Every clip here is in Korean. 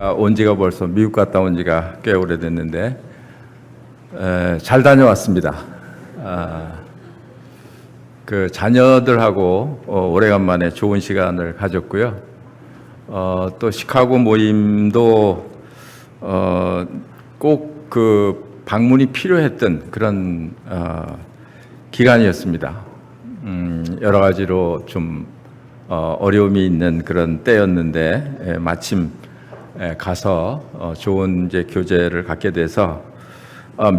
온 지가 벌써 미국 갔다 온 지가 꽤 오래됐는데 잘 다녀왔습니다. 그 자녀들하고 오래간만에 좋은 시간을 가졌고요. 또 시카고 모임도 꼭 그 방문이 필요했던 그런 기간이었습니다. 여러 가지로 좀 어려움이 있는 그런 때였는데 마침 가서 좋은 이제 교제를 갖게 돼서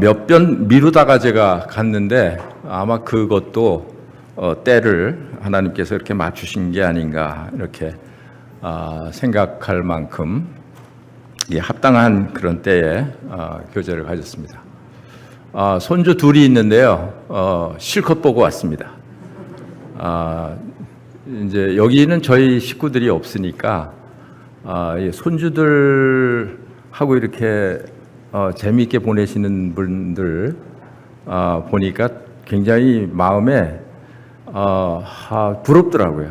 몇 번 미루다가 제가 갔는데 아마 그것도 때를 하나님께서 이렇게 맞추신 게 아닌가 이렇게 생각할 만큼 합당한 그런 때에 교제를 가졌습니다. 손주 둘이 있는데요. 실컷 보고 왔습니다. 이제 여기는 저희 식구들이 없으니까 손주들하고 이렇게 재미있게 보내시는 분들 보니까 굉장히 마음에 부럽더라고요.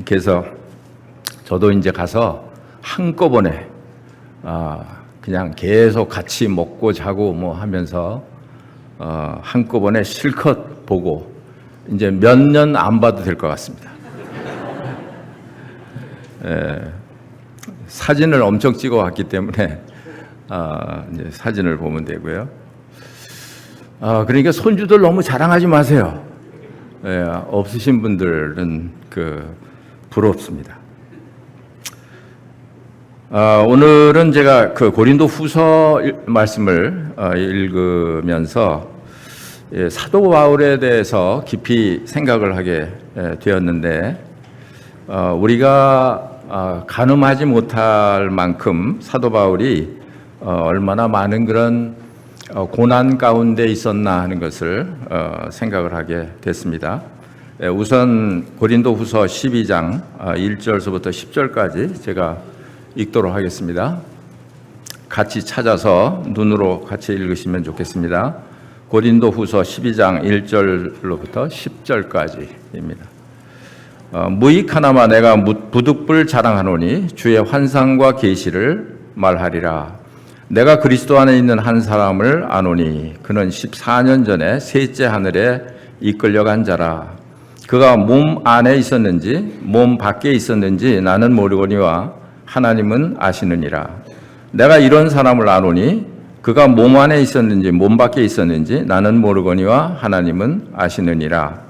그래서 저도 이제 가서 한꺼번에 그냥 계속 같이 먹고 자고 뭐 하면서 한꺼번에 실컷 보고 이제 몇 년 안 봐도 될 것 같습니다. 사진을 엄청 찍어왔기 때문에 이제 사진을 보면 되고요. 그러니까 손주들 너무 자랑하지 마세요. 없으신 분들은 부럽습니다. 오늘은 제가 그 고린도 후서 말씀을 읽으면서 사도 바울에 대해서 깊이 생각을 하게 되었는데 우리가 가늠하지 못할 만큼 사도 바울이 얼마나 많은 그런 고난 가운데 있었나 하는 것을 생각을 하게 됐습니다. 우선 고린도 후서 12장 1절서부터 10절까지 제가 읽도록 하겠습니다. 같이 찾아서 눈으로 같이 읽으시면 좋겠습니다. 고린도 후서 12장 1절로부터 10절까지입니다. 무익하나마 내가 부득불 자랑하노니 주의 환상과 계시를 말하리라. 내가 그리스도 안에 있는 한 사람을 아노니 그는 14년 전에 셋째 하늘에 이끌려간 자라. 그가 몸 안에 있었는지 몸 밖에 있었는지 나는 모르거니와 하나님은 아시느니라. 내가 이런 사람을 아노니 그가 몸 안에 있었는지 몸 밖에 있었는지 나는 모르거니와 하나님은 아시느니라.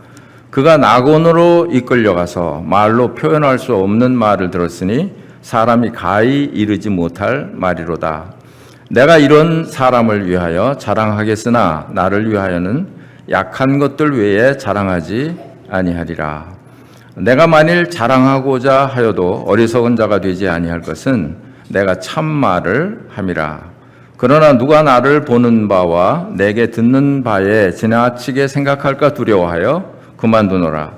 그가 낙원으로 이끌려가서 말로 표현할 수 없는 말을 들었으니 사람이 가히 이르지 못할 말이로다. 내가 이런 사람을 위하여 자랑하겠으나 나를 위하여는 약한 것들 외에 자랑하지 아니하리라. 내가 만일 자랑하고자 하여도 어리석은 자가 되지 아니할 것은 내가 참말을 함이라. 그러나 누가 나를 보는 바와 내게 듣는 바에 지나치게 생각할까 두려워하여 그만두노라.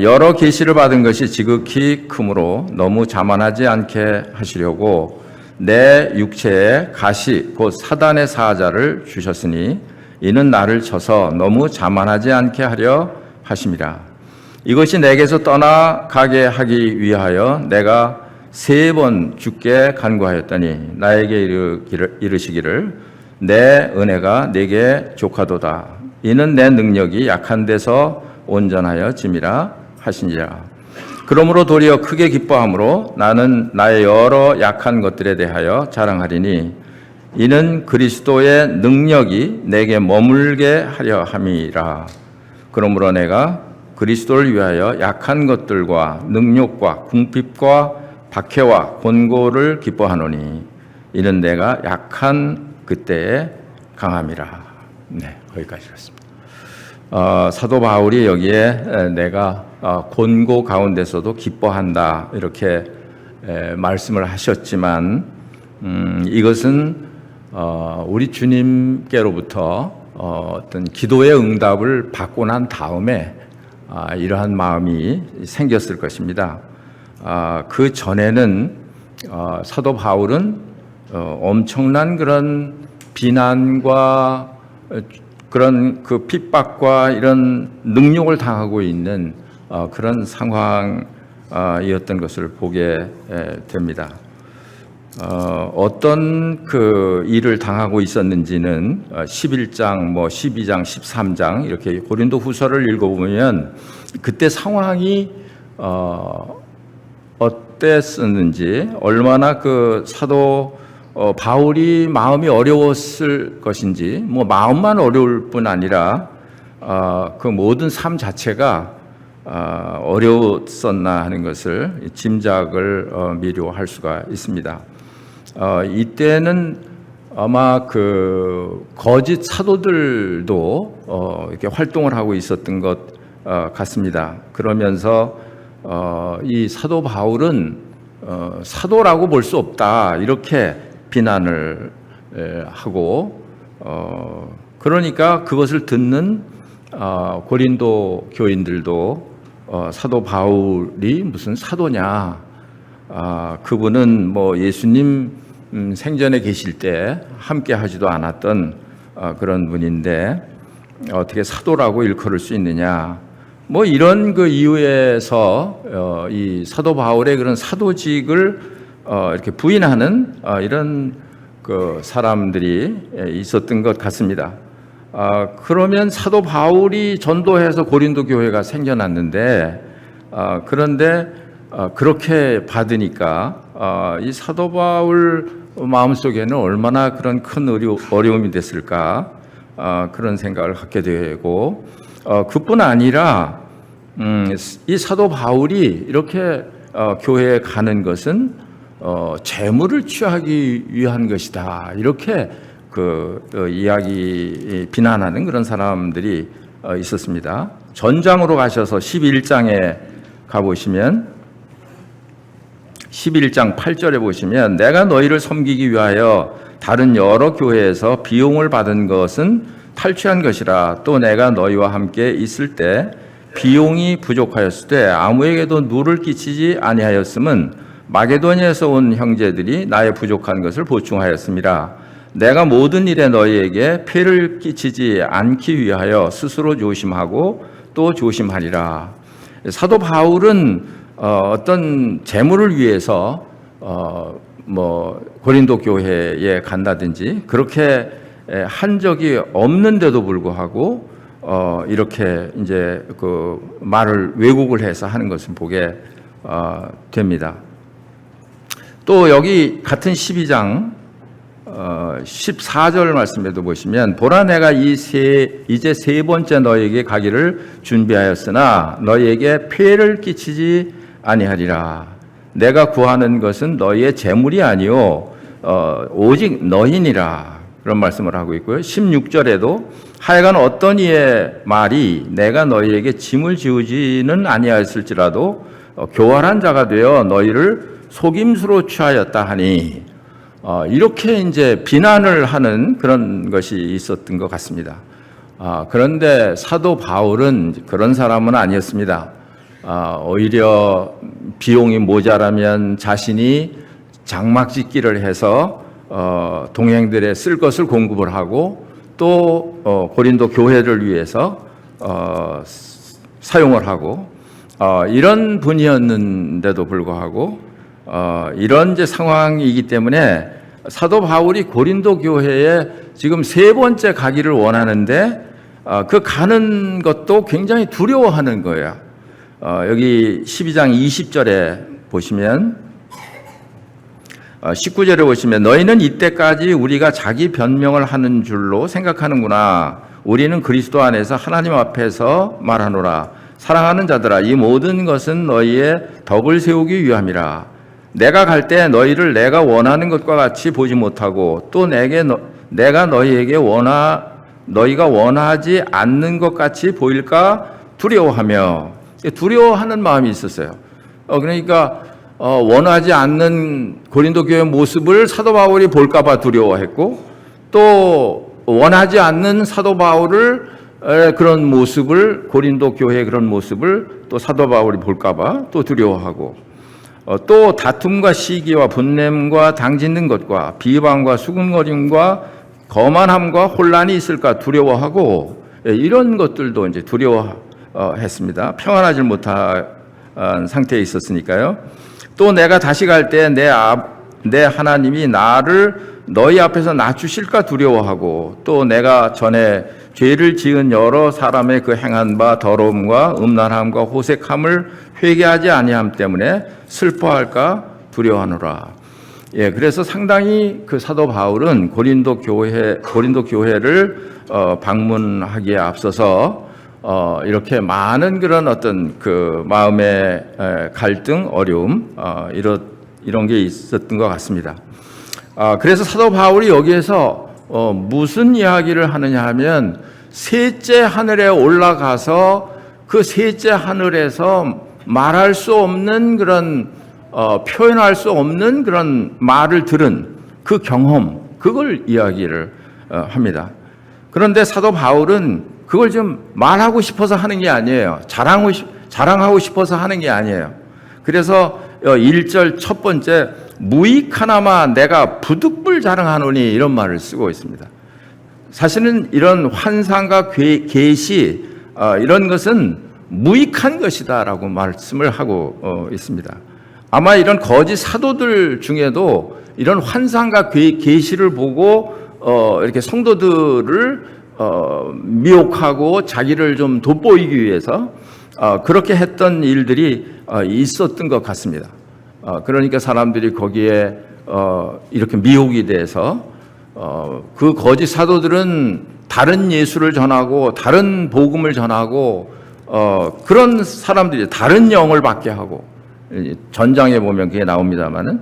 여러 계시를 받은 것이 지극히 크므로 너무 자만하지 않게 하시려고 내 육체에 가시 곧 사단의 사자를 주셨으니 이는 나를 쳐서 너무 자만하지 않게 하려 하심이라. 이것이 내게서 떠나가게 하기 위하여 내가 3번 주께 간구하였더니 나에게 이르시기를 내 은혜가 내게 족하도다. 이는 내 능력이 약한 데서 온전하여 짐이라 하시니라. 그러므로 도리어 크게 기뻐함으로 나는 나의 여러 약한 것들에 대하여 자랑하리니 이는 그리스도의 능력이 내게 머물게 하려 함이라. 그러므로 내가 그리스도를 위하여 약한 것들과 능욕과 궁핍과 박해와 곤고를 기뻐하노니 이는 내가 약한 그때에 강함이라. 네, 거기까지였습니다. 사도 바울이 여기에 내가 곤고 가운데서도 기뻐한다 이렇게 말씀을 하셨지만 이것은 우리 주님께로부터 어떤 기도의 응답을 받고 난 다음에 이러한 마음이 생겼을 것입니다. 그 전에는 사도 바울은 엄청난 그런 비난과 그런 그 핍박과 이런 능욕을 당하고 있는 그런 상황 이었던 것을 보게 됩니다. 어떤 그 일을 당하고 있었는지는 11장, 12장, 13장 이렇게 고린도 후서를 읽어보면 그때 상황이 어땠었는지, 얼마나 그 사도 바울이 마음이 어려웠을 것인지, 마음만 어려울 뿐 아니라 그 모든 삶 자체가 어려웠었나 하는 것을 짐작을 미료할 수가 있습니다. 이때는 아마 그 거짓 사도들도 이렇게 활동을 하고 있었던 것 같습니다. 그러면서 이 사도 바울은 사도라고 볼 수 없다, 이렇게 비난을 하고, 그러니까 그것을 듣는 고린도 교인들도 사도 바울이 무슨 사도냐, 그분은 예수님 생전에 계실 때 함께 하지도 않았던 그런 분인데 어떻게 사도라고 일컬을 수 있느냐, 이런 그 이유에서 이 사도 바울의 그런 사도직을 이렇게 부인하는 이런 그 사람들이 있었던 것 같습니다. 그러면 사도 바울이 전도해서 고린도 교회가 생겨났는데, 그런데 그렇게 받으니까 이 사도 바울 마음속에는 얼마나 그런 큰 어려움이 됐을까, 그런 생각을 갖게 되고, 그뿐 아니라 이 사도 바울이 이렇게 교회에 가는 것은 재물을 취하기 위한 것이다, 이렇게 비난하는 그런 사람들이 있었습니다. 전장으로 가셔서 11장에 가보시면 11장 8절에 보시면, 내가 너희를 섬기기 위하여 다른 여러 교회에서 비용을 받은 것은 탈취한 것이라. 또 내가 너희와 함께 있을 때 비용이 부족하였을 때 아무에게도 누를 끼치지 아니하였음은 마게도니아에서 온 형제들이 나의 부족한 것을 보충하였음이라. 내가 모든 일에 너희에게 폐를 끼치지 않기 위하여 스스로 조심하고 또 조심하리라. 사도 바울은 어떤 재물을 위해서 고린도 교회에 간다든지 그렇게 한 적이 없는데도 불구하고 이렇게 이제 그 말을 왜곡을 해서 하는 것을 보게 됩니다. 또 여기 같은 12장 14절 말씀에도 보시면, 보라 내가 이제 세 번째 너에게 가기를 준비하였으나 너희에게 폐를 끼치지 아니하리라. 내가 구하는 것은 너희의 재물이 아니요 오직 너희니라, 그런 말씀을 하고 있고요. 16절에도 하여간 어떤 이의 말이 내가 너희에게 짐을 지우지는 아니하였을지라도 교활한 자가 되어 너희를 속임수로 취하였다 하니, 이렇게 이제 비난을 하는 그런 것이 있었던 것 같습니다. 그런데 사도 바울은 그런 사람은 아니었습니다. 오히려 비용이 모자라면 자신이 장막 짓기를 해서 동행들의 쓸 것을 공급을 하고, 또 고린도 교회를 위해서 사용을 하고, 이런 분이었는데도 불구하고 이런 이제 상황이기 때문에 사도 바울이 고린도 교회에 지금 세 번째 가기를 원하는데 그 가는 것도 굉장히 두려워하는 거예요. 여기 12장 20절에 보시면, 19절에 보시면, 너희는 이때까지 우리가 자기 변명을 하는 줄로 생각하는구나. 우리는 그리스도 안에서 하나님 앞에서 말하노라. 사랑하는 자들아, 이 모든 것은 너희의 덕을 세우기 위함이라. 내가 갈 때 너희를 내가 원하는 것과 같이 보지 못하고, 또 내가 너희에게 너희가 원하지 않는 것 같이 보일까 두려워하며, 두려워하는 마음이 있었어요. 그러니까 원하지 않는 고린도 교회 모습을 사도 바울이 볼까 봐 두려워했고, 또 원하지 않는 사도 바울을 그런 모습을, 고린도 교회의 그런 모습을 또 사도 바울이 볼까 봐 또 두려워하고, 또 다툼과 시기와 분냄과 당짓는 것과 비방과 수군거림과 거만함과 혼란이 있을까 두려워하고, 이런 것들도 이제 두려워했습니다. 평안하지 상태에 있었으니까요. 또 내가 다시 갈 때 내 하나님이 나를 너희 앞에서 낮추실까 두려워하고, 또 내가 전에 죄를 지은 여러 사람의 그 행한 바 더러움과 음란함과 호색함을 회개하지 아니함 때문에 슬퍼할까 두려워하노라. 예, 그래서 상당히 그 사도 바울은 고린도 교회를 방문하기에 앞서서 이렇게 많은 그런 어떤 그 마음의 갈등, 어려움, 이런 게 있었던 것 같습니다. 그래서 사도 바울이 여기에서 무슨 이야기를 하느냐 하면, 셋째 하늘에 올라가서 그 셋째 하늘에서 말할 수 없는 그런 표현할 수 없는 그런 말을 들은 그 경험, 그걸 이야기를 합니다. 그런데 사도 바울은 그걸 좀 말하고 싶어서 하는 게 아니에요. 자랑하고 싶어서 하는 게 아니에요. 그래서 1절 첫 번째, 무익하나마 내가 부득불 자랑하노니, 이런 말을 쓰고 있습니다. 사실은 이런 환상과 계시, 이런 것은 무익한 것이다라고 말씀을 하고 있습니다. 아마 이런 거짓 사도들 중에도 이런 환상과 계시를 보고 이렇게 성도들을 미혹하고 자기를 좀 돋보이기 위해서 그렇게 했던 일들이 있었던 것 같습니다. 그러니까 사람들이 거기에 이렇게 미혹이 돼서 그 거짓 사도들은 다른 예수를 전하고 다른 복음을 전하고 그런 사람들이 다른 영을 받게 하고, 전장에 보면 그게 나옵니다만은,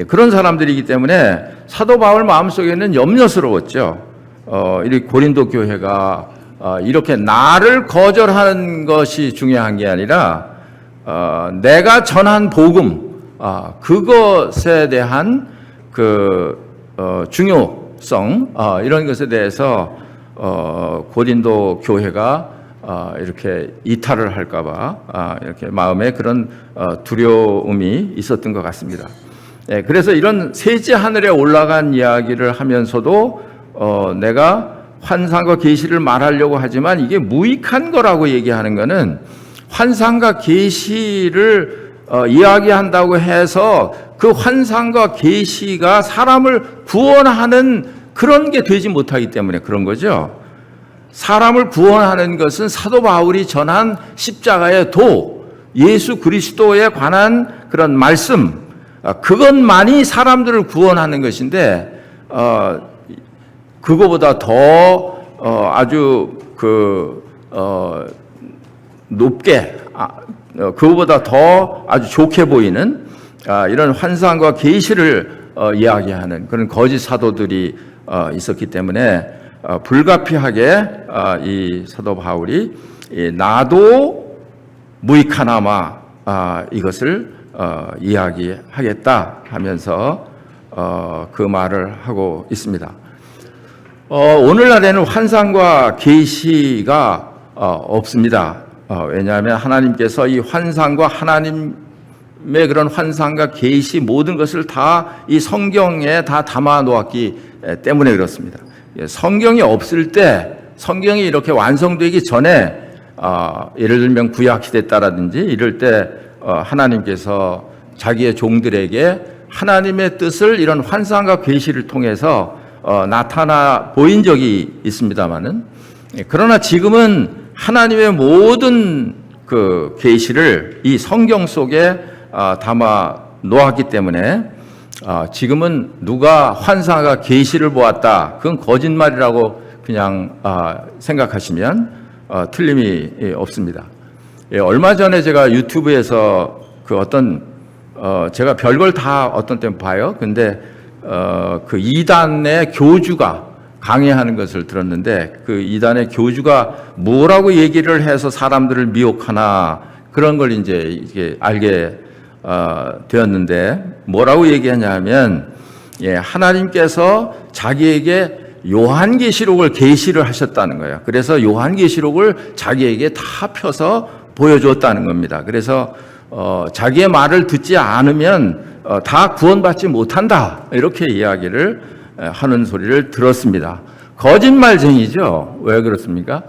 그런 사람들이기 때문에 사도 바울 마음속에는 염려스러웠죠. 이 고린도 교회가 이렇게 나를 거절하는 것이 중요한 게 아니라 내가 전한 복음, 그것에 대한 그 중요성, 이런 것에 대해서 고린도 교회가 이렇게 이탈을 할까봐 이렇게 마음에 그런 두려움이 있었던 것 같습니다. 그래서 이런 셋째 하늘에 올라간 이야기를 하면서도 내가 환상과 계시를 말하려고 하지만 이게 무익한 거라고 얘기하는 것은, 환상과 계시를 이야기한다고 해서 그 환상과 계시가 사람을 구원하는 그런 게 되지 못하기 때문에 그런 거죠. 사람을 구원하는 것은 사도 바울이 전한 십자가의 도, 예수 그리스도에 관한 그런 말씀, 그것만이 사람들을 구원하는 것인데, 그거보다 더 아주 높게, 그거보다 더 아주 좋게 보이는 이런 환상과 계시를 이야기하는 그런 거짓 사도들이 있었기 때문에 불가피하게 이 사도 바울이 나도 무익하나마 이것을 이야기하겠다 하면서 그 말을 하고 있습니다. 오늘날에는 환상과 계시가 없습니다. 왜냐하면 하나님께서 이 환상과 하나님의 그런 환상과 계시 모든 것을 다 이 성경에 다 담아 놓았기 때문에 그렇습니다. 성경이 없을 때, 성경이 이렇게 완성되기 전에 예를 들면 구약 시대 때라든지 이럴 때 하나님께서 자기의 종들에게 하나님의 뜻을 이런 환상과 계시를 통해서 나타나 보인 적이 있습니다만은, 그러나 지금은 하나님의 모든 그 계시를 이 성경 속에 담아 놓았기 때문에 지금은 누가 환상과 계시를 보았다, 그건 거짓말이라고 그냥 생각하시면 틀림이 없습니다. 얼마 전에 제가 유튜브에서 그 어떤 제가 별걸 다 어떤 때는 봐요. 근데 그 이단의 교주가 강의하는 것을 들었는데, 그 이단의 교주가 뭐라고 얘기를 해서 사람들을 미혹하나, 그런 걸 이제 이게 알게 되었는데, 뭐라고 얘기하냐면, 하나님께서 자기에게 요한계시록을 계시를 하셨다는 거예요. 그래서 요한계시록을 자기에게 다 펴서 보여주었다는 겁니다. 그래서 자기의 말을 듣지 않으면 다 구원받지 못한다, 이렇게 이야기를 하는 소리를 들었습니다. 거짓말쟁이죠. 왜 그렇습니까?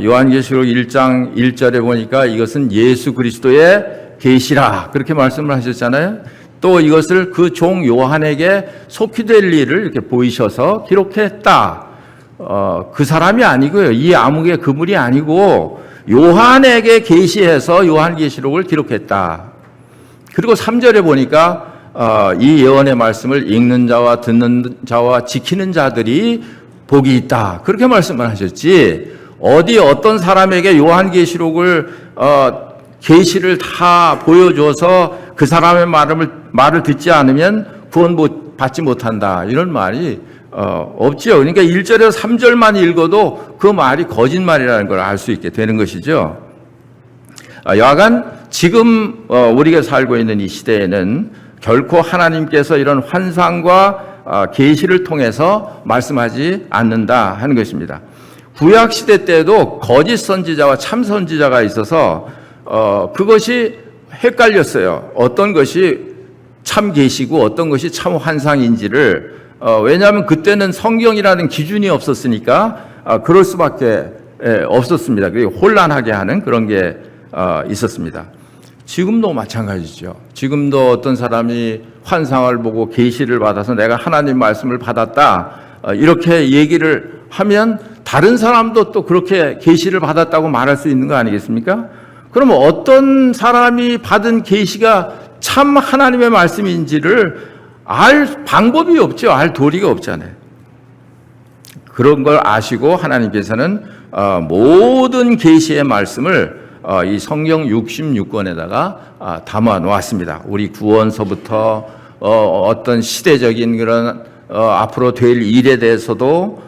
요한계시록 1장 1절에 보니까 이것은 예수 그리스도의 계시라 그렇게 말씀을 하셨잖아요. 또 이것을 그 종 요한에게 속히 될 일을 이렇게 보이셔서 기록했다. 그 사람이 아니고요. 이 암흑의 그물이 아니고 요한에게 계시해서 요한계시록을 기록했다. 그리고 3절에 보니까 이 예언의 말씀을 읽는 자와 듣는 자와 지키는 자들이 복이 있다. 그렇게 말씀을 하셨지. 어디 어떤 사람에게 요한계시록을 계시를 다 보여줘서 그 사람의 말을 듣지 않으면 구원 받지 못한다. 이런 말이 없지요. 그러니까 1절에서 3절만 읽어도 그 말이 거짓말이라는 걸 알 수 있게 되는 것이죠. 여하간 지금 우리가 살고 있는 이 시대에는 결코 하나님께서 이런 환상과 계시를 통해서 말씀하지 않는다 하는 것입니다. 구약 시대 때도 거짓 선지자와 참 선지자가 있어서 그것이 헷갈렸어요. 어떤 것이 참 계시고 어떤 것이 참 환상인지를 왜냐하면 그때는 성경이라는 기준이 없었으니까 그럴 수밖에 없었습니다. 그리고 혼란하게 하는 그런 게 있었습니다. 지금도 마찬가지죠. 지금도 어떤 사람이 환상을 보고 계시를 받아서 내가 하나님 말씀을 받았다 이렇게 얘기를 하면 다른 사람도 또 그렇게 계시를 받았다고 말할 수 있는 거 아니겠습니까? 그러면 어떤 사람이 받은 계시가 참 하나님의 말씀인지를 알 방법이 없죠. 알 도리가 없잖아요. 그런 걸 아시고 하나님께서는 모든 계시의 말씀을 이 성경 66권에다가 담아 놓았습니다. 우리 구원서부터 어떤 시대적인 그런 앞으로 될 일에 대해서도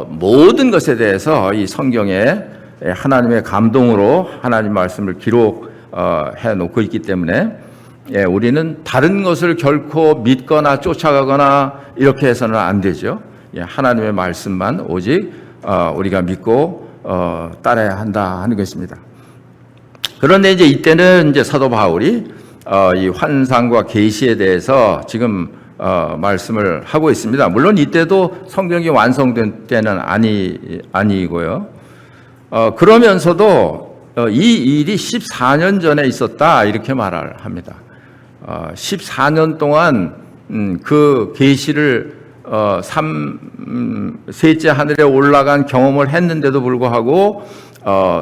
모든 것에 대해서 이 성경에 하나님의 감동으로 하나님 말씀을 기록해 놓고 있기 때문에 우리는 다른 것을 결코 믿거나 쫓아가거나 이렇게 해서는 안 되죠. 하나님의 말씀만 오직 우리가 믿고 따라야 한다 하는 것입니다. 그런데 이제 이때는 이제 사도 바울이 이 환상과 계시에 대해서 지금 말씀을 하고 있습니다. 물론 이때도 성경이 완성된 때는 아니고요. 그러면서도 이 일이 14년 전에 있었다 이렇게 말을 합니다. 14년 동안 그 계시를 셋째 하늘에 올라간 경험을 했는데도 불구하고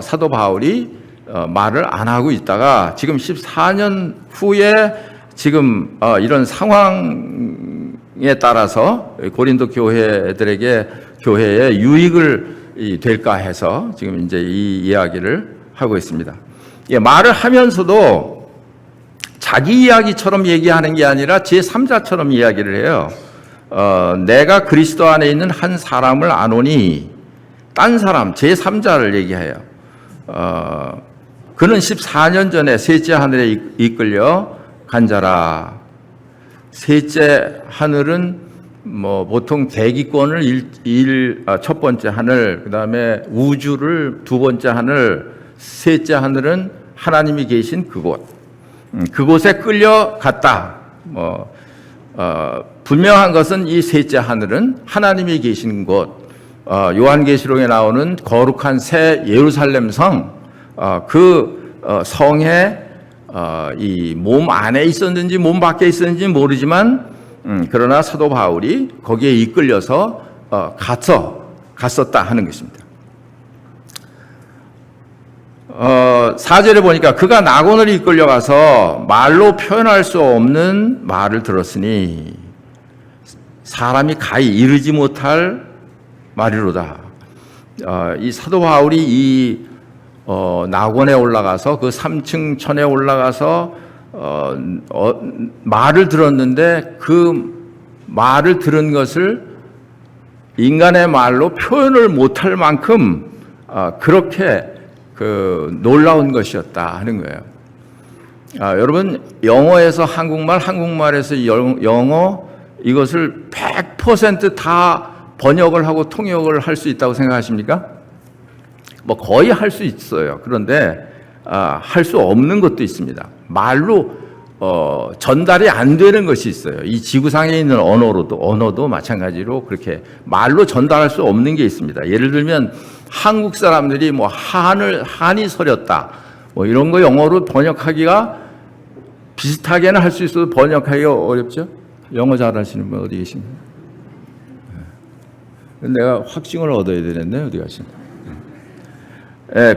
사도 바울이 말을 안 하고 있다가 지금 14년 후에 지금 이런 상황에 따라서 고린도 교회들에게 교회에 유익을 될까 해서 지금 이제 이 이야기를 하고 있습니다. 말을 하면서도 자기 이야기처럼 얘기하는 게 아니라 제3자처럼 이야기를 해요. 내가 그리스도 안에 있는 한 사람을 아노니 딴 사람 제3자를 얘기해요. 그는 14년 전에 셋째 하늘에 이끌려 간 자라. 셋째 하늘은 뭐 보통 대기권을 첫 번째 하늘, 그 다음에 우주를 두 번째 하늘, 셋째 하늘은 하나님이 계신 그곳. 그곳에 끌려갔다. 분명한 것은 이 셋째 하늘은 하나님이 계신 곳. 요한계시록에 나오는 거룩한 새 예루살렘 성. 그 성에 이 몸 안에 있었는지 몸 밖에 있었는지 모르지만 그러나 사도 바울이 거기에 이끌려서 갔었다 하는 것입니다. 4절에 보니까 그가 낙원을 이끌려가서 말로 표현할 수 없는 말을 들었으니 사람이 가히 이르지 못할 말이로다. 이 사도 바울이 이 낙원에 올라가서 그 3층 천에 올라가서 말을 들었는데 그 말을 들은 것을 인간의 말로 표현을 못할 만큼 그렇게 놀라운 것이었다 하는 거예요. 여러분 영어에서 한국말, 한국말에서 영어 이것을 100% 다 번역을 하고 통역을 할 수 있다고 생각하십니까? 뭐 거의 할 수 있어요. 그런데 할 수 없는 것도 있습니다. 말로 전달이 안 되는 것이 있어요. 이 지구상에 있는 언어도 마찬가지로 그렇게 말로 전달할 수 없는 게 있습니다. 예를 들면 한국 사람들이 뭐 한이 서렸다 뭐 이런 거 영어로 번역하기가 비슷하게는 할 수 있어도 번역하기가 어렵죠. 영어 잘하시는 분 어디 계신가요? 내가 확증을 얻어야 되는데 어디 가시나?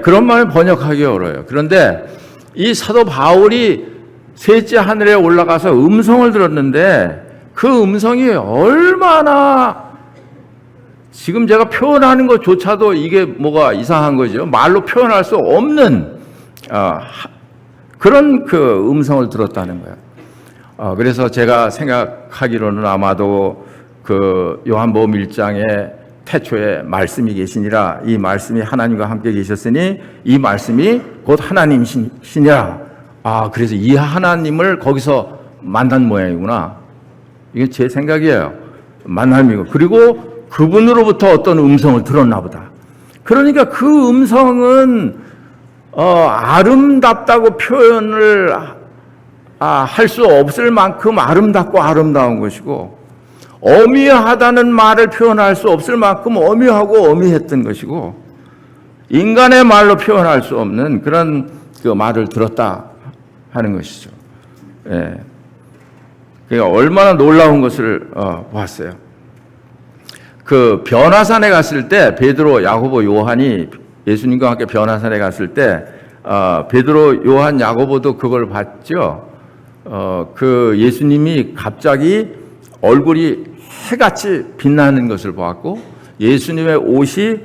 그런 말을 번역하기 어려워요. 그런데 이 사도 바울이 셋째 하늘에 올라가서 음성을 들었는데 그 음성이 얼마나 지금 제가 표현하는 것조차도 이게 뭐가 이상한 거죠. 말로 표현할 수 없는 그런 그 음성을 들었다는 거예요. 그래서 제가 생각하기로는 아마도 그 요한복음 1장에 태초에 말씀이 계시니라 이 말씀이 하나님과 함께 계셨으니 이 말씀이 곧 하나님이시니라. 그래서 이 하나님을 거기서 만난 모양이구나. 이게 제 생각이에요. 만남이고 그리고 그분으로부터 어떤 음성을 들었나 보다. 그러니까 그 음성은 아름답다고 표현을 할 수 없을 만큼 아름답고 아름다운 것이고 어미하다는 말을 표현할 수 없을 만큼 어미하고 어미했던 것이고 인간의 말로 표현할 수 없는 그런 그 말을 들었다 하는 것이죠. 예. 그러니까 얼마나 놀라운 것을 보았어요. 그 변화산에 갔을 때 베드로, 야고보, 요한이 예수님과 함께 변화산에 갔을 때 베드로, 요한, 야고보도 그걸 봤죠. 그 예수님이 갑자기 얼굴이 해같이 빛나는 것을 보았고 예수님의 옷이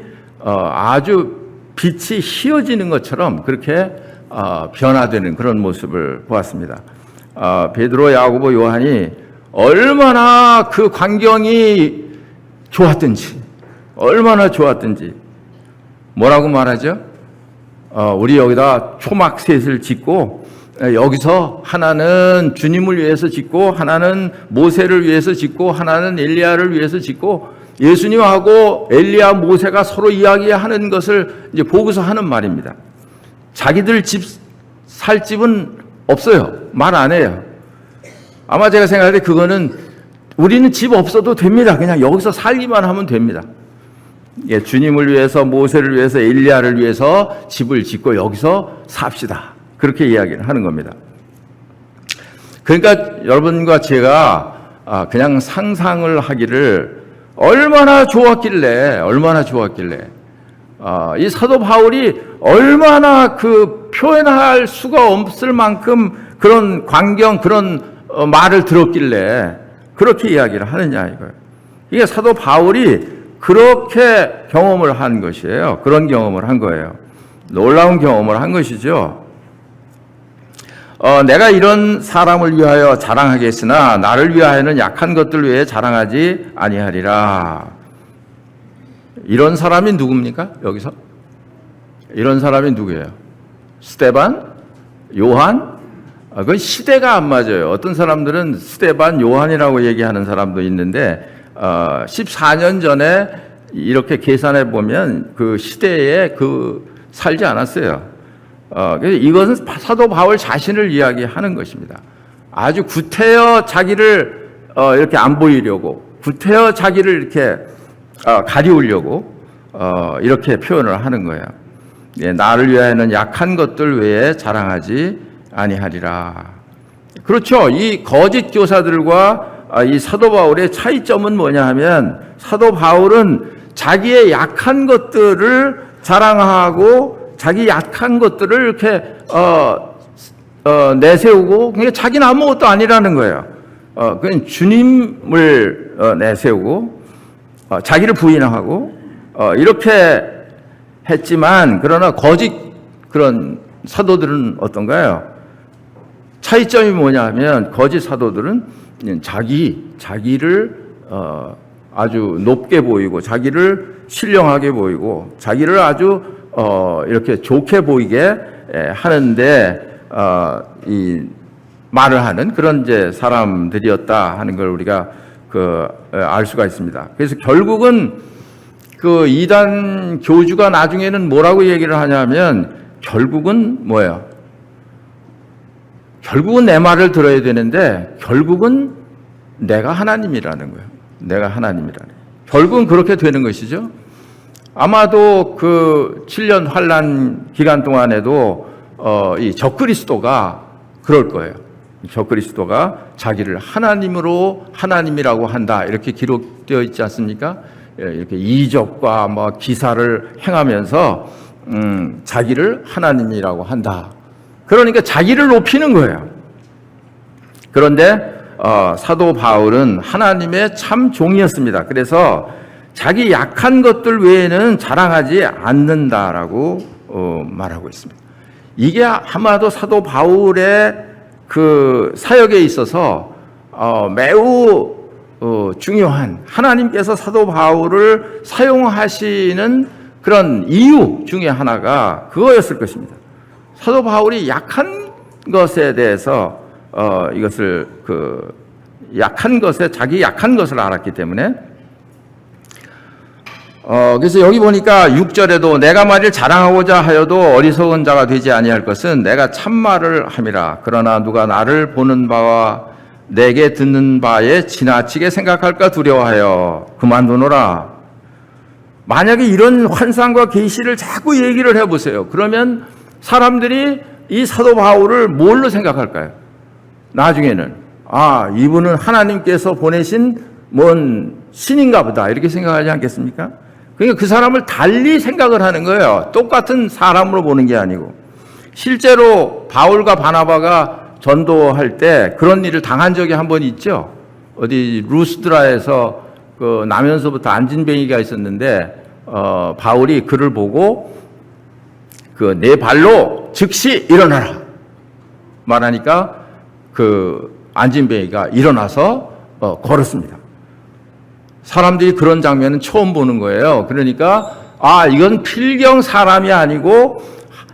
아주 빛이 휘어지는 것처럼 그렇게 변화되는 그런 모습을 보았습니다. 베드로, 야고보, 요한이 얼마나 그 광경이 좋았든지 얼마나 좋았든지 뭐라고 말하죠? 우리 여기다 초막셋을 짓고 여기서 하나는 주님을 위해서 짓고 하나는 모세를 위해서 짓고 하나는 엘리야를 위해서 짓고 예수님하고 엘리야, 모세가 서로 이야기하는 것을 이제 보고서 하는 말입니다. 자기들 살 집은 없어요. 말 안 해요. 아마 제가 생각할 때 그거는 우리는 집 없어도 됩니다. 그냥 여기서 살기만 하면 됩니다. 예, 주님을 위해서, 모세를 위해서, 엘리야를 위해서 집을 짓고 여기서 삽시다. 그렇게 이야기를 하는 겁니다. 그러니까 여러분과 제가 그냥 상상을 하기를 얼마나 좋았길래 이 사도 바울이 얼마나 그 표현할 수가 없을 만큼 그런 광경, 그런 말을 들었길래 그렇게 이야기를 하느냐 이거예요. 이게 사도 바울이 그렇게 경험을 한 것이에요. 그런 경험을 한 거예요. 놀라운 경험을 한 것이죠. 내가 이런 사람을 위하여 자랑하겠으나 나를 위하여는 약한 것들 외에 자랑하지 아니하리라. 이런 사람이 누굽니까? 여기서? 이런 사람이 누구예요? 스데반? 요한? 그건 시대가 안 맞아요. 어떤 사람들은 스데반, 요한이라고 얘기하는 사람도 있는데 14년 전에 이렇게 계산해 보면 그 시대에 살지 않았어요. 그래서 이것은 사도 바울 자신을 이야기하는 것입니다. 아주 구태여 자기를 이렇게 안 보이려고, 구태여 자기를 이렇게 가리우려고 이렇게 표현을 하는 거예요. 예, 나를 위하여는 약한 것들 외에 자랑하지 아니하리라. 그렇죠. 이 거짓 교사들과 이 사도 바울의 차이점은 뭐냐 하면 사도 바울은 자기의 약한 것들을 자랑하고 자기 약한 것들을 이렇게 내세우고 그러니까 자기는 아무것도 아니라는 거예요. 그냥 주님을 내세우고 자기를 부인하고 이렇게 했지만 그러나 거짓 그런 사도들은 어떤가요? 차이점이 뭐냐 하면 거짓 사도들은 자기를 아주 높게 보이고 자기를 신령하게 보이고 자기를 아주 이렇게 좋게 보이게 하는데 이 말을 하는 그런 이제 사람들이었다 하는 걸 우리가 알 수가 있습니다. 그래서 결국은 그 이단 교주가 나중에는 뭐라고 얘기를 하냐면 결국은 뭐예요? 결국은 내 말을 들어야 되는데 결국은 내가 하나님이라는 거예요. 내가 하나님이라는. 결국은 그렇게 되는 것이죠. 아마도 그 7년 환란 기간 동안에도 이 적그리스도가 그럴 거예요. 적그리스도가 자기를 하나님이라고 한다 이렇게 기록되어 있지 않습니까? 이렇게 이적과 뭐 기사를 행하면서 자기를 하나님이라고 한다. 그러니까 자기를 높이는 거예요. 그런데 사도 바울은 하나님의 참 종이었습니다. 그래서 자기 약한 것들 외에는 자랑하지 않는다라고 말하고 있습니다. 이게 아마도 사도 바울의 그 사역에 있어서 매우 중요한, 하나님께서 사도 바울을 사용하시는 그런 이유 중에 하나가 그거였을 것입니다. 사도 바울이 약한 것에 대해서 이것을 자기 약한 것을 알았기 때문에 그래서 여기 보니까 6절에도 내가 만일 자랑하고자 하여도 어리석은 자가 되지 아니할 것은 내가 참말을 함이라. 그러나 누가 나를 보는 바와 내게 듣는 바에 지나치게 생각할까 두려워하여 그만두노라. 만약에 이런 환상과 계시를 자꾸 얘기를 해보세요. 그러면 사람들이 이 사도 바울을 뭘로 생각할까요? 나중에는 이분은 하나님께서 보내신 뭔 신인가 보다 이렇게 생각하지 않겠습니까? 그러니까 그 사람을 달리 생각을 하는 거예요. 똑같은 사람으로 보는 게 아니고. 실제로 바울과 바나바가 전도할 때 그런 일을 당한 적이 한 번 있죠. 어디 루스드라에서 그 나면서부터 안진뱅이가 있었는데 바울이 그를 보고 내 발로 즉시 일어나라 말하니까 그 안진뱅이가 일어나서 걸었습니다. 사람들이 그런 장면은 처음 보는 거예요. 그러니까 이건 필경 사람이 아니고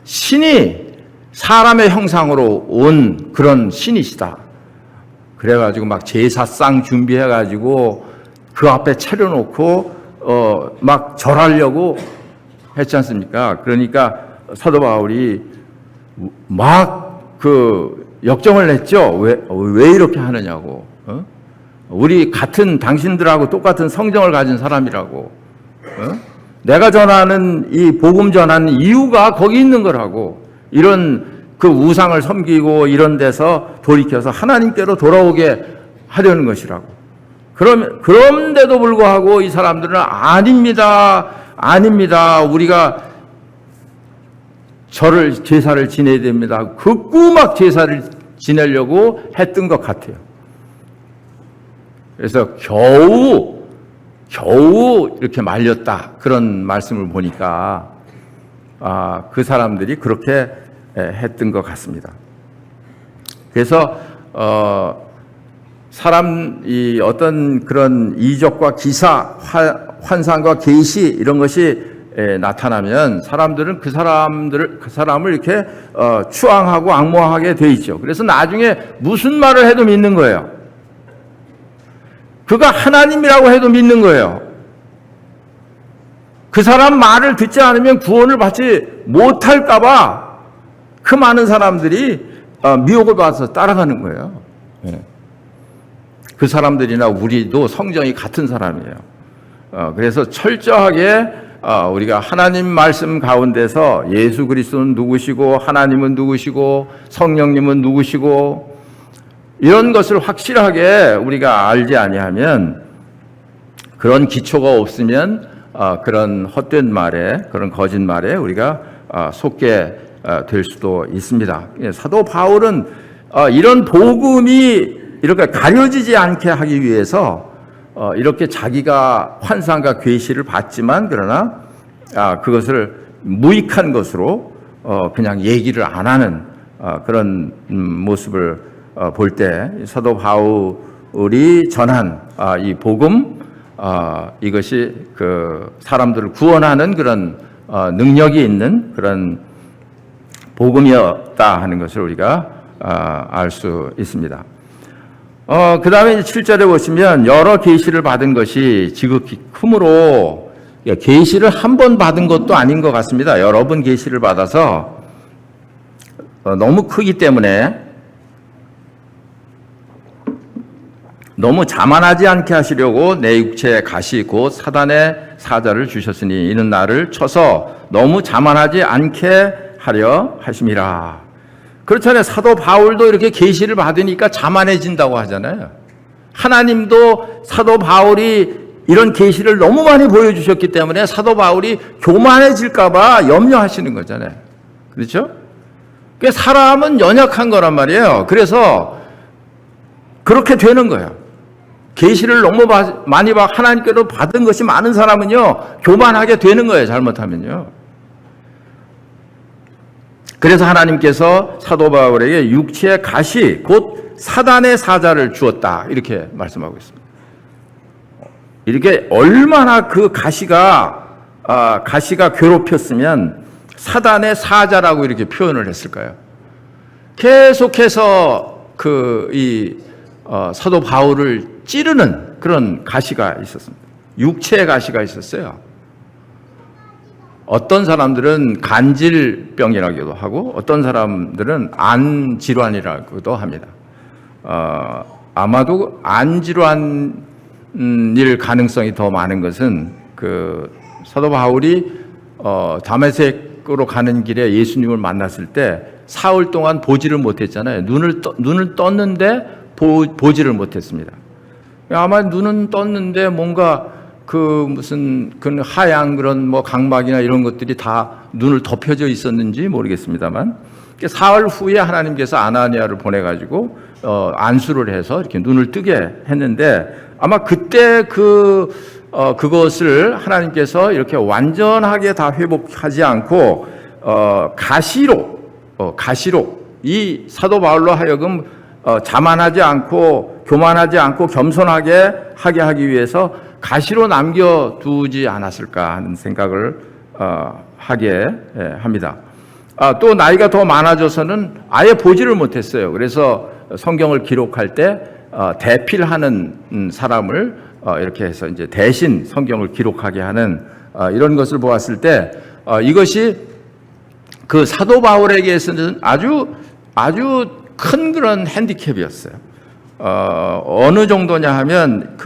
신이 사람의 형상으로 온 그런 신이시다. 그래가지고 막 제사상 준비해가지고 그 앞에 차려놓고 막 절하려고 했지 않습니까? 그러니까 사도 바울이 막 역정을 냈죠. 왜 이렇게 하느냐고. 우리 당신들하고 똑같은 성정을 가진 사람이라고. 내가 전하는 이 복음 전하는 이유가 거기 있는 거라고. 이런 그 우상을 섬기고 이런 데서 돌이켜서 하나님께로 돌아오게 하려는 것이라고. 그런데도 불구하고 이 사람들은 아닙니다. 우리가 제사를 지내야 됩니다. 극구 막 제사를 지내려고 했던 것 같아요. 그래서 겨우 이렇게 말렸다. 그런 말씀을 보니까 그 사람들이 그렇게 했던 것 같습니다. 그래서 이 어떤 그런 이적과 기사, 환상과 계시 이런 것이 나타나면 사람들은 그 사람을 이렇게 추앙하고 앙모하게 돼 있죠. 그래서 나중에 무슨 말을 해도 믿는 거예요. 그가 하나님이라고 해도 믿는 거예요. 그 사람 말을 듣지 않으면 구원을 받지 못할까봐 그 많은 사람들이 미혹을 받아서 따라가는 거예요. 그 사람들이나 우리도 성정이 같은 사람이에요. 그래서 철저하게 우리가 하나님 말씀 가운데서 예수 그리스도는 누구시고 하나님은 누구시고 성령님은 누구시고 이런 것을 확실하게 우리가 알지 아니하면 그런 기초가 없으면 그런 헛된 말에 그런 거짓말에 우리가 속게 될 수도 있습니다. 사도 바울은 이런 복음이 이렇게 가려지지 않게 하기 위해서 이렇게 자기가 환상과 계시를 봤지만 그러나 그것을 무익한 것으로 그냥 얘기를 안 하는 그런 모습을 볼 때 사도 바울이 전한 이 복음 이것이 그 사람들을 구원하는 그런 능력이 있는 그런 복음이었다 하는 것을 우리가 알 수 있습니다. 그 다음에 7절에 보시면 여러 계시를 받은 것이 지극히 크므로 계시를 한 번 받은 것도 아닌 것 같습니다. 여러 번 계시를 받아서 너무 크기 때문에 너무 자만하지 않게 하시려고 내 육체에 가시 곧 사단의 사자를 주셨으니 이는 나를 쳐서 너무 자만하지 않게 하려 하심이라. 그렇잖아요. 사도 바울도 이렇게 계시를 받으니까 자만해진다고 하잖아요. 하나님도 사도 바울이 이런 계시를 너무 많이 보여주셨기 때문에 사도 바울이 교만해질까 봐 염려하시는 거잖아요. 그렇죠? 그러니까 사람은 연약한 거란 말이에요. 그래서 그렇게 되는 거예요. 계시를 너무 많이 하나님께로 받은 것이 많은 사람은요, 교만하게 되는 거예요. 잘못하면요. 그래서 하나님께서 사도 바울에게 육체의 가시 곧 사단의 사자를 주었다 이렇게 말씀하고 있습니다. 이렇게 얼마나 그 가시가 괴롭혔으면 사단의 사자라고 이렇게 표현을 했을까요? 계속해서 사도 바울을 찌르는 그런 가시가 있었습니다. 육체의 가시가 있었어요. 어떤 사람들은 간질병이라고도 하고 어떤 사람들은 안질환이라고도 합니다. 아마도 안질환일 가능성이 더 많은 것은 사도 바울이 다메섹으로 가는 길에 예수님을 만났을 때 사흘 동안 보지를 못했잖아요. 눈을 떴는데 보지를 못했습니다. 아마 눈은 떴는데 뭔가 무슨 하얀 그런 각막이나 이런 것들이 다 눈을 덮여져 있었는지 모르겠습니다만, 사흘 후에 하나님께서 아나니아를 보내가지고 안수를 해서 이렇게 눈을 뜨게 했는데, 아마 그때 그것을 하나님께서 이렇게 완전하게 다 회복하지 않고 가시로 이 사도 바울로 하여금 자만하지 않고 교만하지 않고 겸손하게 하게 하기 위해서 가시로 남겨두지 않았을까 하는 생각을 하게 합니다. 또 나이가 더 많아져서는 아예 보지를 못했어요. 그래서 성경을 기록할 때 대필하는 사람을 이렇게 해서 이제 대신 성경을 기록하게 하는 이런 것을 보았을 때 이것이 그 사도 바울에게서는 아주 큰 그런 핸디캡이었어요. 어느 정도냐 하면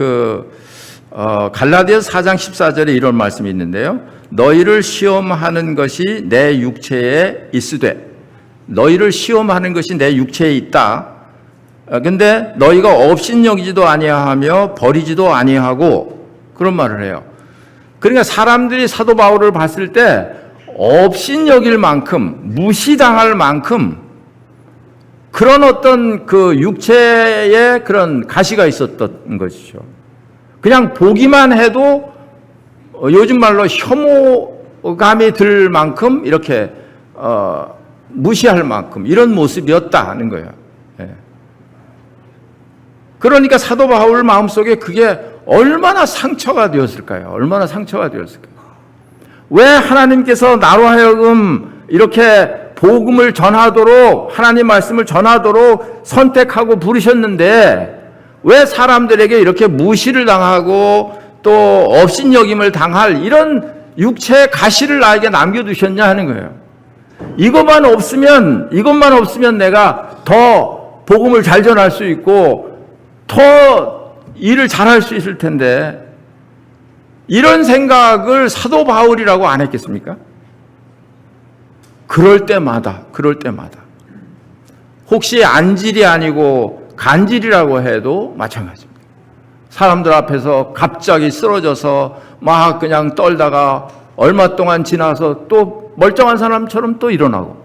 갈라디아서 4장 14절에 이런 말씀이 있는데요. 너희를 시험하는 것이 내 육체에 있으되, 너희를 시험하는 것이 내 육체에 있다. 근데 너희가 업신여기지도 아니하며 버리지도 아니하고, 그런 말을 해요. 그러니까 사람들이 사도 바울을 봤을 때 업신여길 만큼, 무시당할 만큼 그런 어떤 육체에 그런 가시가 있었던 것이죠. 그냥 보기만 해도 요즘 말로 혐오감이 들 만큼 이렇게 무시할 만큼 이런 모습이었다는 거예요. 그러니까 사도 바울 마음속에 그게 얼마나 상처가 되었을까요? 얼마나 상처가 되었을까요? 왜 하나님께서 나로 하여금 이렇게 복음을 전하도록, 하나님 말씀을 전하도록 선택하고 부르셨는데 왜 사람들에게 이렇게 무시를 당하고 또 업신여김을 당할 이런 육체의 가시를 나에게 남겨두셨냐 하는 거예요. 이것만 없으면 내가 더 복음을 잘 전할 수 있고 더 일을 잘할 수 있을 텐데, 이런 생각을 사도 바울이라고 안 했겠습니까? 그럴 때마다 혹시 안질이 아니고 간질이라고 해도 마찬가지입니다. 사람들 앞에서 갑자기 쓰러져서 막 그냥 떨다가 얼마 동안 지나서 또 멀쩡한 사람처럼 또 일어나고,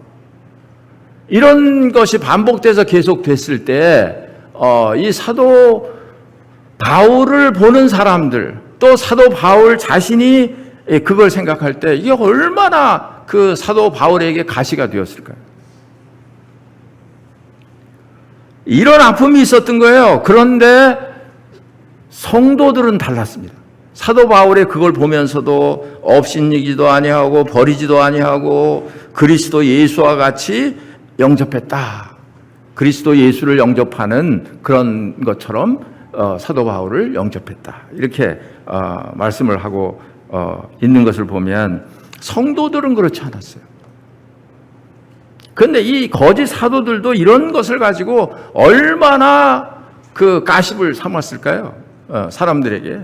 이런 것이 반복돼서 계속 됐을 때 이 사도 바울을 보는 사람들, 또 사도 바울 자신이 그걸 생각할 때 이게 얼마나 그 사도 바울에게 가시가 되었을까요? 이런 아픔이 있었던 거예요. 그런데 성도들은 달랐습니다. 사도 바울의 그걸 보면서도 업신이기도 아니하고 버리지도 아니하고 그리스도 예수와 같이 영접했다. 그리스도 예수를 영접하는 그런 것처럼 사도 바울을 영접했다. 이렇게 말씀을 하고 있는 것을 보면 성도들은 그렇지 않았어요. 그런데 이 거짓 사도들도 이런 것을 가지고 얼마나 그 가십을 삼았을까요? 사람들에게.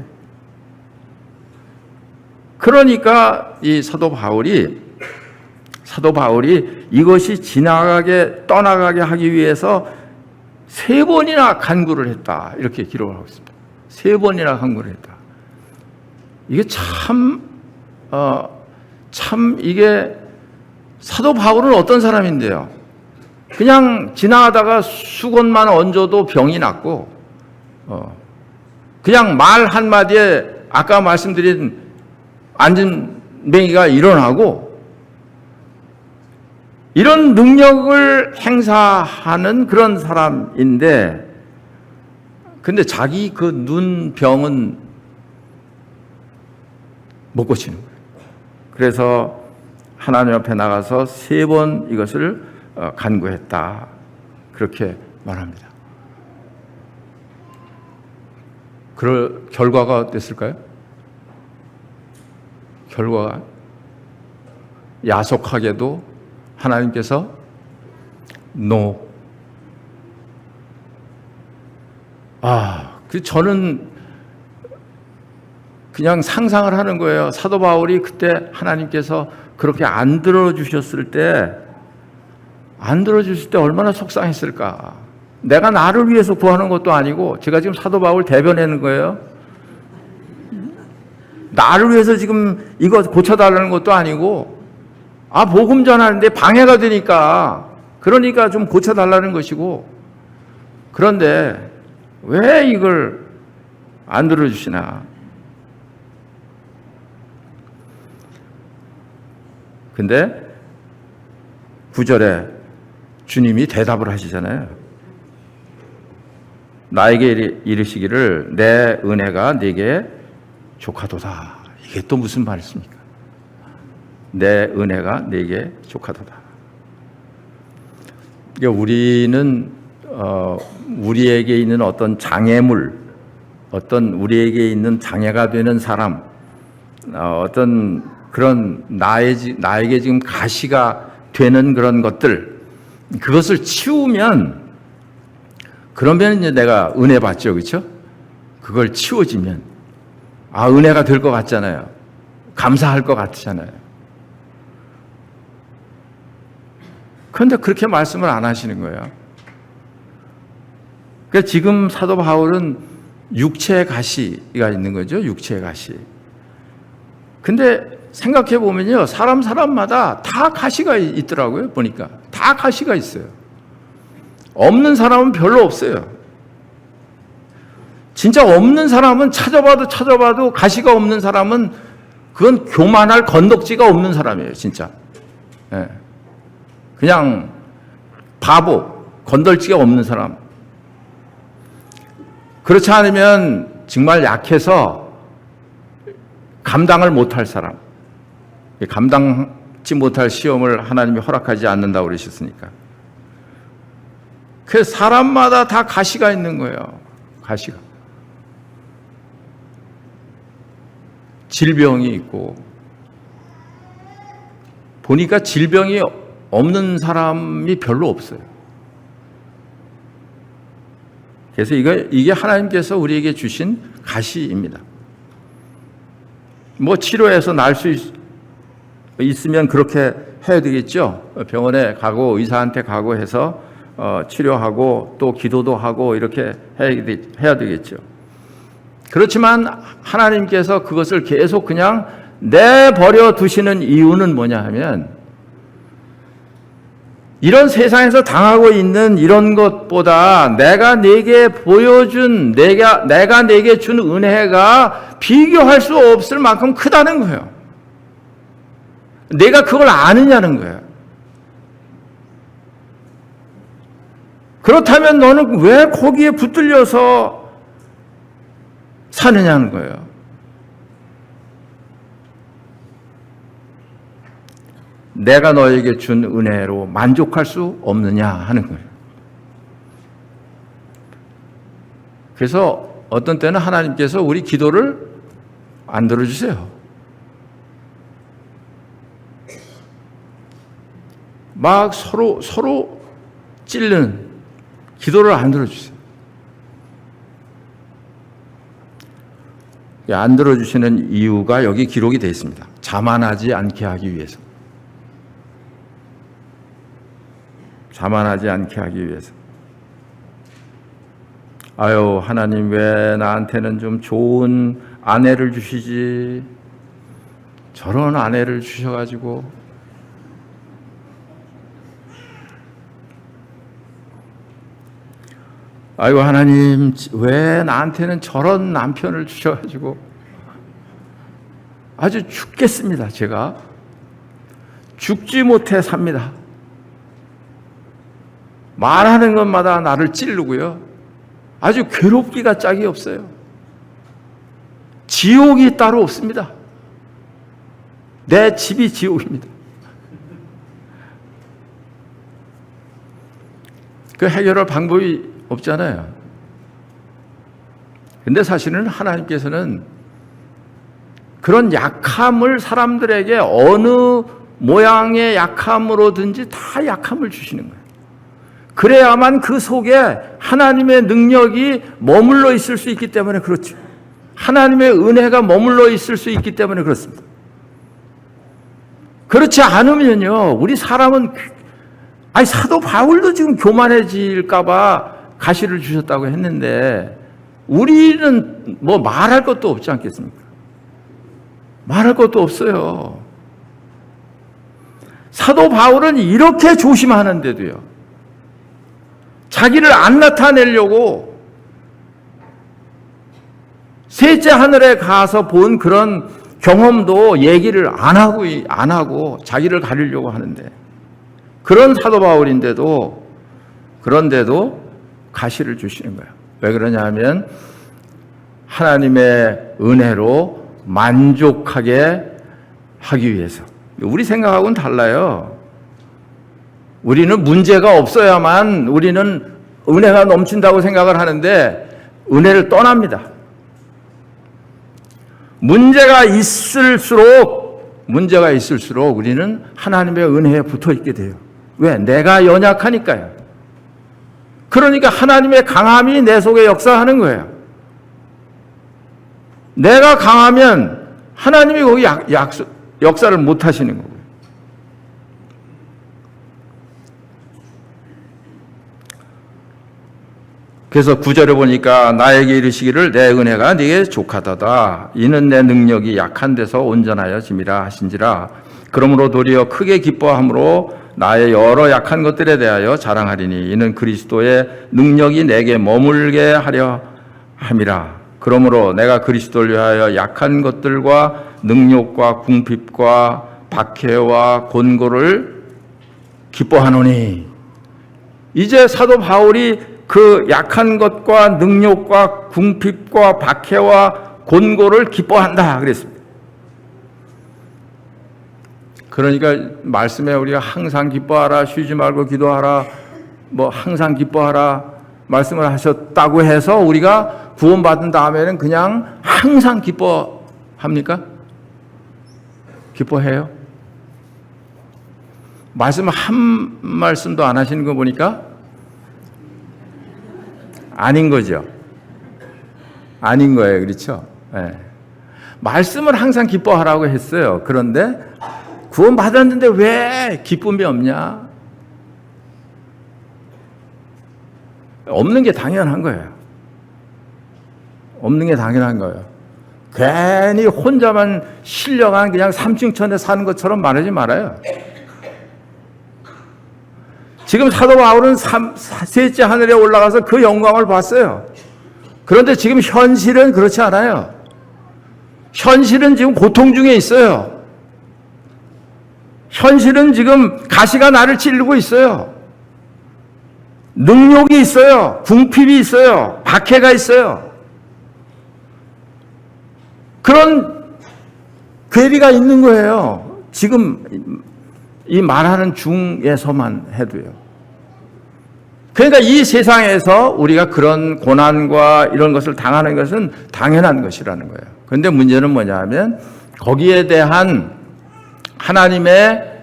그러니까 이 사도 바울이 이것이 떠나가게 하기 위해서 3번이나 간구를 했다. 이렇게 기록을 하고 있습니다. 3번이나 간구를 했다. 이게 참 이게 사도 바울은 어떤 사람인데요? 그냥 지나가다가 수건만 얹어도 병이 낫고, 그냥 말 한마디에 아까 말씀드린 안진뱅이가 일어나고, 이런 능력을 행사하는 그런 사람인데, 근데 자기 그 눈병은 못 고치는 거예요. 그래서 하나님 앞에 나가서 3번 이것을 간구했다. 그렇게 말합니다. 그 결과가 어땠을까요? 결과가 야속하게도 하나님께서 저는 그냥 상상을 하는 거예요. 사도 바울이 그때 하나님께서 그렇게 안 들어주셨을 때 얼마나 속상했을까. 내가 나를 위해서 구하는 것도 아니고, 제가 지금 사도 바울 대변하는 거예요. 나를 위해서 지금 이거 고쳐달라는 것도 아니고, 복음 전하는데 방해가 되니까, 그러니까 좀 고쳐달라는 것이고, 그런데 왜 이걸 안 들어주시나. 근데 9절에 주님이 대답을 하시잖아요. 나에게 이르시기를 내 은혜가 네게 족하도다. 이게 또 무슨 말씀입니까? 내 은혜가 네게 족하도다. 우리는 우리에게 있는 어떤 장애물, 우리에게 있는 장애가 되는 사람, 어떤 그런 나에게 지금 가시가 되는 그런 것들, 그것을 치우면, 그러면 이제 내가 은혜 받죠, 그렇죠? 그걸 치워지면 은혜가 될 것 같잖아요. 감사할 것 같잖아요. 그런데 그렇게 말씀을 안 하시는 거예요. 그러니까 지금 사도 바울은 육체의 가시가 있는 거죠. 육체의 가시. 근데 생각해 보면요, 사람마다 다 가시가 있더라고요. 보니까 다 가시가 있어요. 없는 사람은 별로 없어요. 진짜 없는 사람은 찾아봐도 가시가 없는 사람은 그건 교만할 건덕지가 없는 사람이에요. 진짜. 그냥 바보, 건덕지가 없는 사람. 그렇지 않으면 정말 약해서 감당을 못할 사람. 감당치 못할 시험을 하나님이 허락하지 않는다고 그러셨으니까. 그래서 사람마다 다 가시가 있는 거예요. 가시가. 질병이 있고, 보니까 질병이 없는 사람이 별로 없어요. 그래서 이게 하나님께서 우리에게 주신 가시입니다. 치료해서 나을 수 있으면 그렇게 해야 되겠죠. 병원에 가고 의사한테 가고 해서 치료하고 또 기도도 하고 이렇게 해야 되겠죠. 그렇지만 하나님께서 그것을 계속 그냥 내버려 두시는 이유는 뭐냐 하면, 이런 세상에서 당하고 있는 이런 것보다 내가 내게 보여준, 내가 내게 준 은혜가 비교할 수 없을 만큼 크다는 거예요. 내가 그걸 아느냐는 거예요. 그렇다면 너는 왜 거기에 붙들려서 사느냐는 거예요. 내가 너에게 준 은혜로 만족할 수 없느냐 하는 거예요. 그래서 어떤 때는 하나님께서 우리 기도를 안 들어주세요. 막 서로 찔르는 기도를 안 들어주세요. 안 들어주시는 이유가 여기 기록이 되어 있습니다. 자만하지 않게 하기 위해서. 자만하지 않게 하기 위해서. 아유, 하나님 왜 나한테는 좀 좋은 아내를 주시지? 저런 아내를 주셔가지고. 아이고, 하나님 왜 나한테는 저런 남편을 주셔가지고. 아주 죽겠습니다. 제가 죽지 못해 삽니다. 말하는 것마다 나를 찌르고요. 아주 괴롭기가 짝이 없어요. 지옥이 따로 없습니다. 내 집이 지옥입니다. 그 해결할 방법이 없잖아요. 근데 사실은 하나님께서는 그런 약함을 사람들에게 어느 모양의 약함으로든지 다 약함을 주시는 거예요. 그래야만 그 속에 하나님의 능력이 머물러 있을 수 있기 때문에 그렇죠. 하나님의 은혜가 머물러 있을 수 있기 때문에 그렇습니다. 그렇지 않으면요, 우리 사람은, 사도 바울도 지금 교만해질까봐 가시를 주셨다고 했는데, 우리는 뭐 말할 것도 없지 않겠습니까? 말할 것도 없어요. 사도 바울은 이렇게 조심하는데도요, 자기를 안 나타내려고 셋째 하늘에 가서 본 그런 경험도 얘기를 안 하고 자기를 가리려고 하는데, 그런 사도 바울인데도, 그런데도 가시를 주시는 거예요. 왜 그러냐 하면 하나님의 은혜로 만족하게 하기 위해서. 우리 생각하고는 달라요. 우리는 문제가 없어야만 우리는 은혜가 넘친다고 생각을 하는데 은혜를 떠납니다. 문제가 있을수록 우리는 하나님의 은혜에 붙어 있게 돼요. 왜? 내가 연약하니까요. 그러니까 하나님의 강함이 내 속에 역사하는 거예요. 내가 강하면 하나님이 거기 역사를 못 하시는 거고요. 그래서 9절에 보니까 나에게 이르시기를 내 은혜가 네게 족하도다. 이는 내 능력이 약한 데서 온전하여 짐이라 하신지라. 그러므로 도리어 크게 기뻐함으로 나의 여러 약한 것들에 대하여 자랑하리니 이는 그리스도의 능력이 내게 머물게 하려 함이라. 그러므로 내가 그리스도를 위하여 약한 것들과 능욕과 궁핍과 박해와 곤고를 기뻐하노니. 이제 사도 바울이 그 약한 것과 능욕과 궁핍과 박해와 곤고를 기뻐한다 그랬습니다. 그러니까 말씀에 우리가 항상 기뻐하라, 쉬지 말고 기도하라, 뭐 항상 기뻐하라 말씀을 하셨다고 해서 우리가 구원받은 다음에는 그냥 항상 기뻐합니까? 기뻐해요? 말씀 한 말씀도 안 하시는 거 보니까 아닌 거죠. 아닌 거예요. 그렇죠? 네. 말씀을 항상 기뻐하라고 했어요. 그런데 구원 받았는데 왜 기쁨이 없냐? 없는 게 당연한 거예요. 없는 게 당연한 거예요. 괜히 혼자만 신령한 그냥 삼층천에 사는 것처럼 말하지 말아요. 지금 사도 바울은 셋째 하늘에 올라가서 그 영광을 봤어요. 그런데 지금 현실은 그렇지 않아요. 현실은 지금 고통 중에 있어요. 현실은 지금 가시가 나를 찌르고 있어요. 능욕이 있어요. 궁핍이 있어요. 박해가 있어요. 그런 괴리가 있는 거예요. 지금 이 말하는 중에서만 해도요. 그러니까 이 세상에서 우리가 그런 고난과 이런 것을 당하는 것은 당연한 것이라는 거예요. 그런데 문제는 뭐냐 하면 거기에 대한 하나님의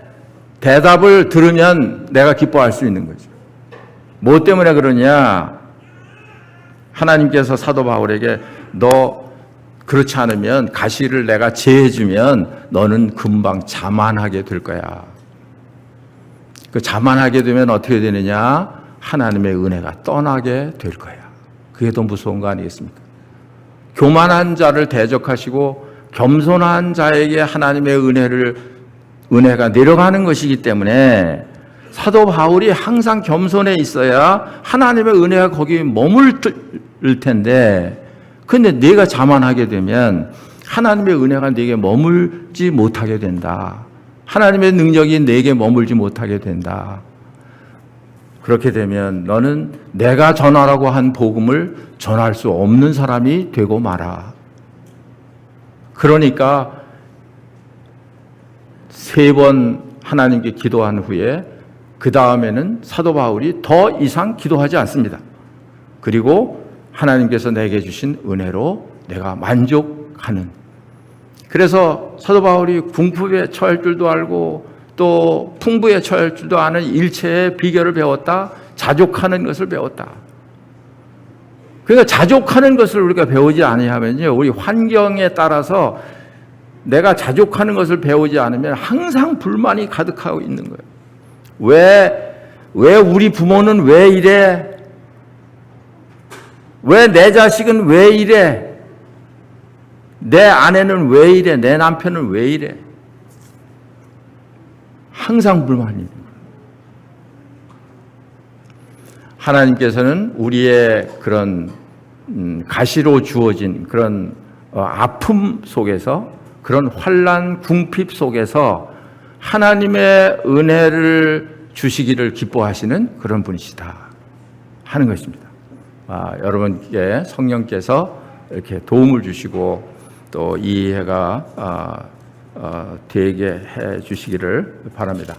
대답을 들으면 내가 기뻐할 수 있는 거죠. 뭐 때문에 그러냐? 하나님께서 사도 바울에게 너 그렇지 않으면 가시를 내가 제해주면 너는 금방 자만하게 될 거야. 그 자만하게 되면 어떻게 되느냐? 하나님의 은혜가 떠나게 될 거야. 그게 더 무서운 거 아니겠습니까? 교만한 자를 대적하시고 겸손한 자에게 하나님의 은혜가 내려가는 것이기 때문에 사도 바울이 항상 겸손해 있어야 하나님의 은혜가 거기 머물 텐데, 근데 네가 자만하게 되면 하나님의 은혜가 네게 머물지 못하게 된다. 하나님의 능력이 네게 머물지 못하게 된다. 그렇게 되면 너는 내가 전하라고 한 복음을 전할 수 없는 사람이 되고 말아. 그러니까 3번 하나님께 기도한 후에 그 다음에는 사도 바울이 더 이상 기도하지 않습니다. 그리고 하나님께서 내게 주신 은혜로 내가 만족하는. 그래서 사도 바울이 궁핍에 처할 줄도 알고 또 풍부에 처할 줄도 아는 일체의 비결을 배웠다. 자족하는 것을 배웠다. 그러니까 자족하는 것을 우리가 배우지 아니하면요, 우리 환경에 따라서 내가 자족하는 것을 배우지 않으면 항상 불만이 가득하고 있는 거예요. 왜 우리 부모는 왜 이래? 왜 내 자식은 왜 이래? 내 아내는 왜 이래? 내 남편은 왜 이래? 항상 불만이 있는 거예요. 하나님께서는 우리의 그런 가시로 주어진 그런 아픔 속에서, 그런 환난 궁핍 속에서 하나님의 은혜를 주시기를 기뻐하시는 그런 분이시다 하는 것입니다. 여러분께 성령께서 이렇게 도움을 주시고 또 이해가 되게 해 주시기를 바랍니다.